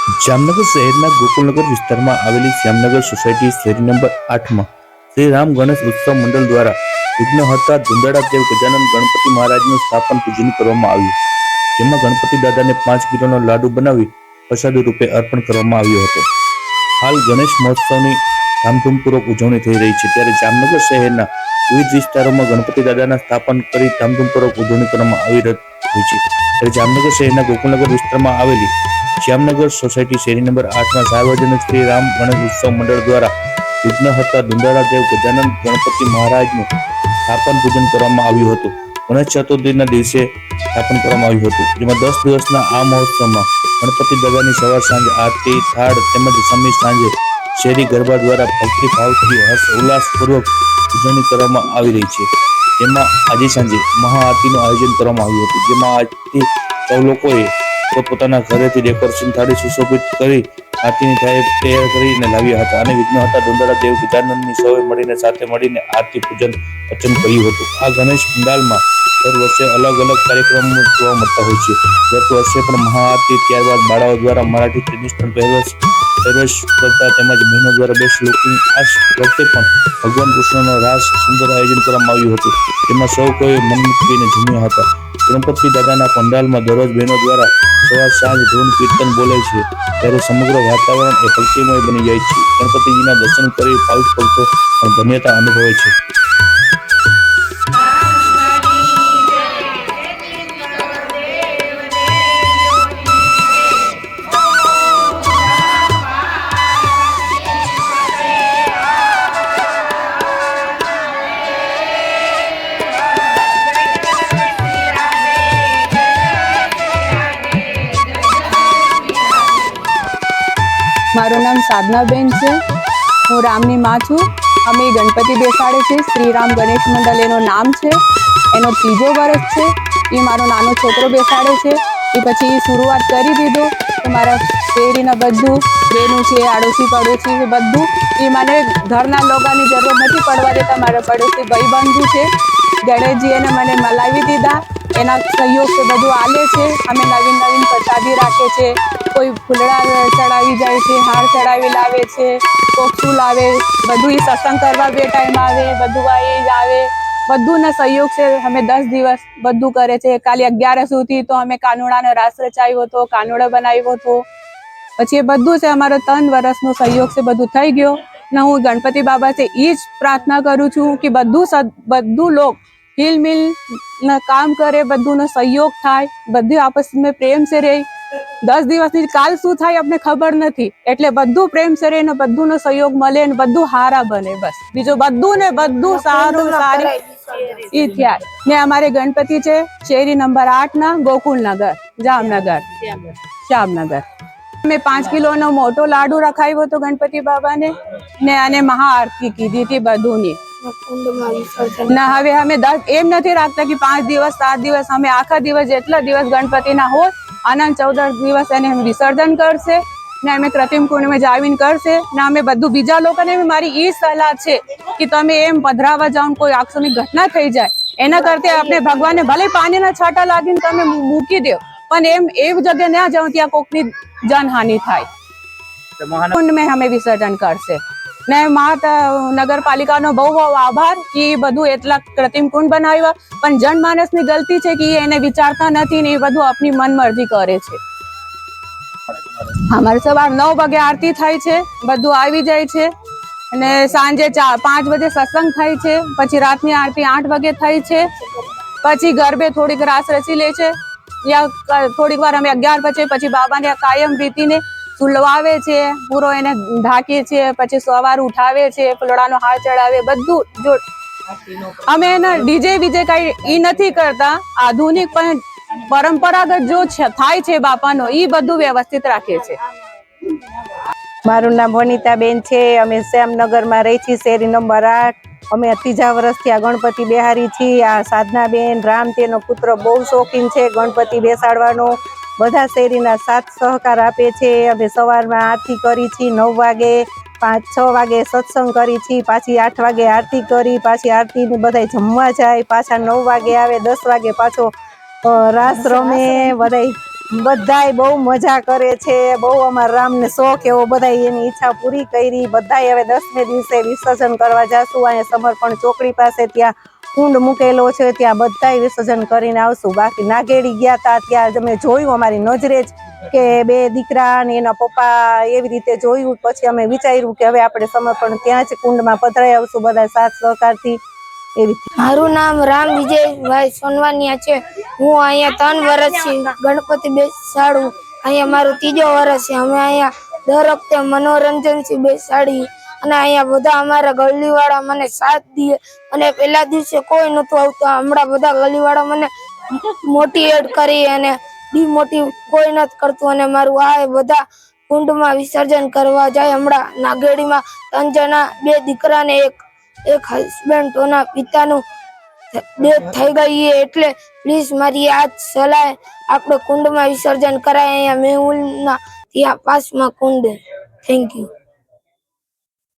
જામનગર શહેરના ગોકુલનગર વિસ્તારમાં આવેલી શ્યામનગર સોસાયટી શેરી નંબર 8 માં શ્રી રામ ગણેશ ઉત્સવ મંડળ દ્વારા વિઘ્નહર્તા ધુંધાળાદેવ ગજાનન ગણપતિ મહારાજનું સ્થાપન પૂજન કરવામાં આવ્યું, જેમાં ગણપતિ દાદાને 5 કિલોનો લાડુ બનાવી પ્રસાદ રૂપે અર્પણ કરવામાં આવ્યો હતો। હાલ ગણેશ મહોત્સવની ધામધૂમપૂર્વક ઉજવણી થઈ રહી છે, ત્યારે જામનગર શહેરના વિવિધ વિસ્તારોમાં ગણપતિ દાદાના સ્થાપન કરી ધામધૂમપૂર્વક ઉજવણી કરવામાં આવી રહી છે। ત્યારે જામનગર શહેરના ગોકુલનગર વિસ્તારમાં આવેલી શ્યામનગર સોસાયટી શેરી નંબર 8 માં સાર્વજનિક શ્રી રામ ગણેશ ઉત્સવ મંડળ દ્વારા વિઘ્નહર્તા ધુંધાળાદેવ ગજાનન ગણપતિ મહારાજનું સ્થાપન પૂજન કરવામાં આવ્યું હતું। ગણેશ ચતુર્થીના દિવસે સ્થાપન કરવામાં આવ્યું હતું, જેમાં 10 દિવસના આ મહોત્સવમાં ગણપતિ દાદાની સવાર સાંજે આરતી, થાળ તેમજ સમી સાંજે શેરી ગરબા દ્વારા ભક્તિભાવથી હર્ષ ઉલ્લાસપૂર્વક ઉજવણી કરવામાં આવી રહી છે। જેમાં આજે સાંજે મહાઆરતીનું આયોજન કરવામાં આવ્યું હતું, જેમાં આજથી સૌ લોકોએ પોતપોતાના ઘરેથી ડેકોરેશન થાળી સુશોભિત કરી આરતીની તૈયાર કરીને લાવ્યા હતા અને વિઘ્નહર્તા ધુંધાળાદેવ ગજાનનની સૌએ મળીને સાથે મળીને આરતી પૂજન અર્ચન કર્યું હતું। આ ગણેશ પંડાલમાં દર વર્ષે અલગ અલગ કાર્યક્રમો જોવા મળતા હોય છે। ગત વર્ષે પણ મહાઆરતી, ત્યારબાદ બાળાઓ દ્વારા મરાઠી ટ્રેડિશનલ પહેરવેશ કરતા તેમજ બહેનો દ્વારા બેસ્ટ લુકિંગ, આ વખતે પણ ભગવાન કૃષ્ણનો રાસ સુંદર આયોજન કરવામાં આવ્યું હતું, જેમાં સૌ કોઈ મન મૂકીને ઝૂમ્યા હતા। ગણપતિ દાદાના પંડાલમાં દરરોજ બહેનો દ્વારા સવાર સાંજ ધૂન કીર્તન બોલે છે, ત્યારે સમગ્ર વાતાવરણ એ ભક્તિમય બની જાય છે। ગણપતિજીના દર્શન કરી ભાવિક ભક્તો પણ ધન્યતા અનુભવે છે। મારું નામ સાધનાબેન છે, હું રામની માં છું। અમે ગણપતિ બેસાડે છે, શ્રી રામ ગણેશ મંડળ એનું નામ છે, એનો 3જો વર્ષ છે। એ મારો નાનો છોકરો બેસાડે છે, એ પછી શરૂઆત કરી દીધો તો મારા શેરીના બધું બેનું છે, આડોશી પડોશી છે, બધું એ મને ઘરના લોકોની જરૂર નથી પડવા દેતા। મારા પડોશી ભાઈબંધુ છે, ગણેશજી એને મને મલાવી દીધા, એના સહયોગથી બધું આલે છે। અમે નવીન પ્રસાદી રાખે છે, કોઈ ફૂલડા ચડાવી જાય છે, હાર ચડાવી લાવે છે, કોકસું લાવે, બધું એ સત્સંગ કરવા બે ટાઈમ આવે, બધું એ આવે, બધુંના સહયોગ છે। અમે 10 દિવસ બધું કરે છે। કાલે 11 સુધી તો અમે કાનુડાનો રાસ રચાવ્યો હતો, કાનુડો બનાવ્યો હતો, પછી એ બધું છે અમારો 3 વર્ષનો સહયોગ છે, બધું થઈ ગયો ને હું ગણપતિ બાબા से એ જ પ્રાર્થના કરું છું કે બધું લોગ हिल-मिल ना काम करे, બધુંનો સહયોગ થાય, બધું આપસમાં પ્રેમ સે રહે। 10 દિવસની કાલ શું થાય આપણે ખબર નથી, એટલે બધું પ્રેમ સે રહે ને બધુંનો સહયોગ મળે ને બધું હારા બને, બસ બીજું બધું સારું સારી ઈ થયા ને। અમારે ગણપતિ છે શેરી નંબર 8 ના ગોકુલનગર, જામનગર, શ્યામનગર। મેં 5 કિલોનો મોટો લાડુ રખાવ્યો હતો ગણપતિ બાબાને ને અને મહાઆરતી કીધી હતી બધુંની ના। હવે અમે એમ નથી રાખતા કે 5 દિવસ 7 દિવસ, અમે આખા દિવસ જેટલા દિવસ ગણપતિના હોય આનંદ 14 દિવસ એને વિસર્જન કરશે ને અમે કૃત્રિમ કુંડમાં જાવીને કરશે ને। અમે બધું બીજા લોકોને મારી એ સલાહ છે કે તમે એમ પધરાવા જાઓ, કોઈ આકસ્મિક ઘટના થઈ જાય એના કરતા આપણે ભગવાનને ભલે પાણીના છાંટા લાગીને તમે મૂકી દો, પણ એવી જગ્યાએ ના જાઓ ત્યાં કોકની જાનહાનિ થાય। કુંડમાં અમે વિસર્જન કરશે ને। નગરપાલિકાનો બહુ આભાર કે બધું એટલા કૃત્રિમ કુંડ બનાવ્યા, પણ જનમાનસની ગલતી છે કે એને વિચારતા નથી ને એ બધું આપની મનમરજી કરે છે। અમારે સવાર 9 વાગે આરતી થાય છે, બધું આવી જાય છે અને સાંજે 5 વાગે સત્સંગ થાય છે, પછી રાતની આરતી 8 વાગે થાય છે, પછી ગરબે થોડીક રાસ રચી લે છે યા થોડીક વાર અમે 11 પછી બાબાને કાયમ રીતિને સુલવાવે છે, પૂરો એને ઢાંકે છે, પછી સવાર ઉઠાવે છે, ફૂલડાનો હાર ચડાવે, બધું જો અમે એના ડીજે બીજે કઈ ઈ નથી કરતા, આધુનિક પણ પરંપરાગત જો થાય છે બાપાનો ઈ બધું વ્યવસ્થિત રાખે છે। મારું નામ વનિતાબેન છે, અમે શ્યામનગરમાં રહી છીએ, શેરી નંબર 8। અમે 3જા વર્ષથી આ ગણપતિ બેહારી છીએ। આ સાધનાબેન રામ તેનો પુત્ર બહુ શોખીન છે ગણપતિ બેસાડવાનો, બધા શેરીના સાથ સહકાર આપે છે। અમે સવારમાં આરતી કરી છીએ 9 વાગે, 5-6 વાગે સત્સંગ કરી છીએ, પાછી 8 વાગે આરતી કરી, પાછી આરતીને બધા જમવા જાય, પાછા 9 વાગે આવે, 10 વાગે પાછો રાસ રમે, બધા બધાય બહુ મજા કરે છે, બહુ અમારા રામને શોખ એવો, બધાય એની ઈચ્છા પૂરી કરી. બધાય હવે 10મે દિવસે વિસર્જન કરવા જાશું. અહીંયા સમર્પણ ચોકડી પાસે ત્યાં કુંડ મૂકેલો છે, ત્યાં બધાય વિસર્જન કરીને આવશું. બાકી નાગેડી ગયા હતા ત્યાં અમે જોયું અમારી નજરે જ કે 2 દીકરા અને એના પપ્પા એવી રીતે જોયું. પછી અમે વિચાર્યું કે હવે આપણે સમર્પણ ત્યાં જ કુંડમાં પધરાઈ આવશું બધા સાથ સહકારથી. એવી મારું નામ રામ વિજયભાઈ સોનવાનિયા છે. હું અહીંયા 3 વર્ષથી ગણપતિ બેસાડું. અહીંયા મારું 3જો વર્ષ છે. અમે અહીંયા દર વખતે મનોરંજનથી બેસાડી અને અહીંયા બધા અમારા ગલીવાળા મને સાથ દે. અને પહેલા દિવસે કોઈ નહોતું આવતું, હમણાં બધા ગલીવાળા મને મોટિવેટ કરી અને ડિમોટિવ કોઈ નથી કરતું. અને મારું આ બધા કુંડમાં વિસર્જન કરવા જાય. હમણાં નાગેડીમાં 3 જણા, 2 દીકરા ને એક હસબન્ડ ના પિતાનું ડેથ થઈ ગઈ. એટલે પ્લીઝ મારી આ જ સલાહ, આપણે કુંડમાં વિસર્જન કરાય. અહીંયા મેહુલના ત્યાં પાસમાં કુંડ. Thank you.